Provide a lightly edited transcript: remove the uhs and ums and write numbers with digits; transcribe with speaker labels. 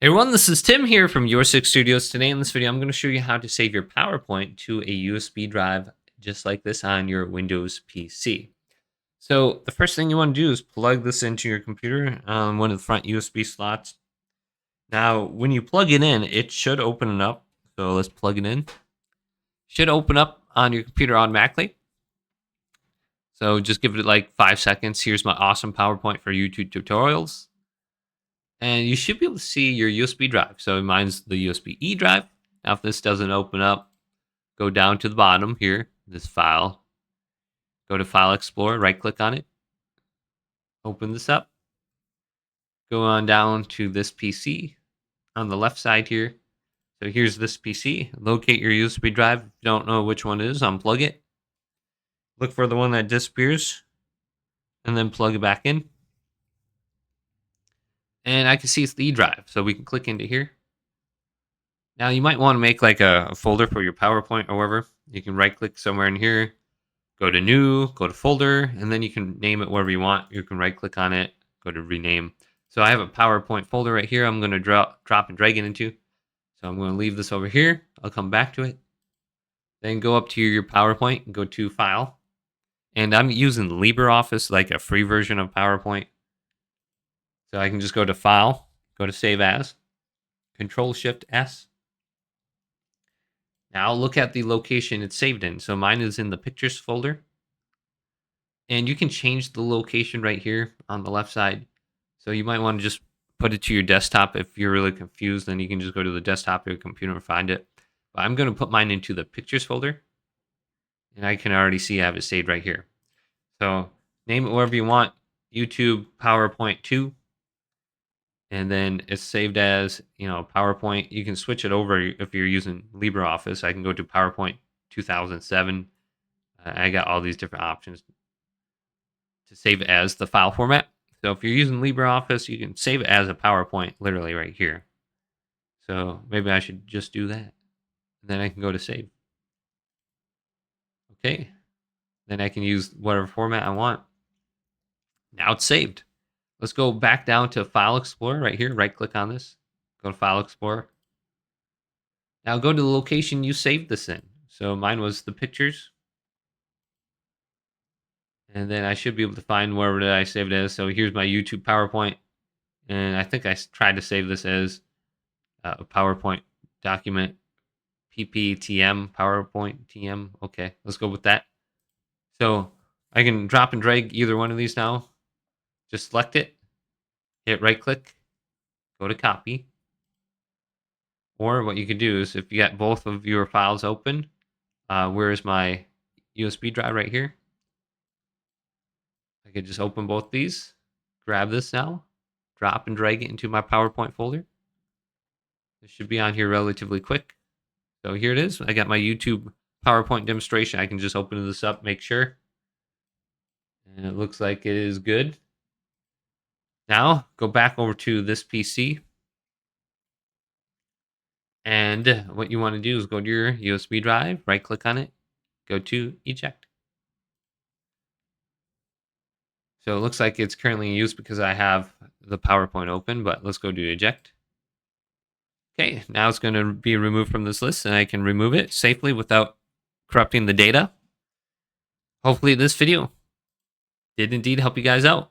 Speaker 1: Hey everyone, this is Tim here from Your Six Studios. Today in this video, I'm going to show you how to save your PowerPoint to a USB drive just like this on your Windows PC. So the first thing you want to do is plug this into your computer on one of the front USB slots. Now, when you plug it in, it should open it up. So let's plug it in. Should open up on your computer automatically. So just give it like 5 seconds. Here's my awesome PowerPoint for YouTube tutorials. And you should be able to see your USB drive. So mine's the USB-E drive. Now, if this doesn't open up, go down to the bottom here, this file. Go to File Explorer, right-click on it. Open this up. Go on down to this PC on the left side here. So here's this PC. Locate your USB drive. If you don't know which one it is, unplug it. Look for the one that disappears, and then plug it back in. And I can see it's the E drive, so we can click into here. Now, you might want to make like a folder for your PowerPoint or whatever. You can right-click somewhere in here, go to New, go to Folder, and then you can name it wherever you want. You can right-click on it, go to Rename. So I have a PowerPoint folder right here I'm going to drop and drag it into. So I'm going to leave this over here. I'll come back to it. Then go up to your PowerPoint and go to File. And I'm using LibreOffice, like a free version of PowerPoint. So I can just go to File, go to Save As, Control-Shift-S. Now look at the location it's saved in. So mine is in the Pictures folder. And you can change the location right here on the left side. So you might want to just put it to your desktop. If you're really confused, then you can just go to the desktop of your computer and find it. But I'm going to put mine into the Pictures folder. And I can already see I have it saved right here. So name it wherever you want. YouTube PowerPoint 2. And then it's saved as, PowerPoint. You can switch it over if you're using LibreOffice. I can go to PowerPoint 2007. I got all these different options to save it as the file format. So if you're using LibreOffice, you can save it as a PowerPoint literally right here. So maybe I should just do that. And then I can go to save. Okay. Then I can use whatever format I want. Now it's saved. Let's go back down to File Explorer right here. Right-click on this. Go to File Explorer. Now go to the location you saved this in. So mine was the pictures. And then I should be able to find wherever that I saved it as. So here's my YouTube PowerPoint. And I think I tried to save this as a PowerPoint document. PPTM, PowerPoint TM. Okay, let's go with that. So I can drop and drag either one of these now. Just select it, hit right click, go to copy. Or what you could do is if you got both of your files open, where's my USB drive right here? I could just open both these, grab this now, drop and drag it into my PowerPoint folder. This should be on here relatively quick. So here it is. I got my YouTube PowerPoint demonstration. I can just open this up, make sure. And it looks like it is good. Now, go back over to this PC. And what you want to do is go to your USB drive, right-click on it, go to Eject. So it looks like it's currently in use because I have the PowerPoint open, but let's go to Eject. Okay, now it's going to be removed from this list, and I can remove it safely without corrupting the data. Hopefully this video did indeed help you guys out.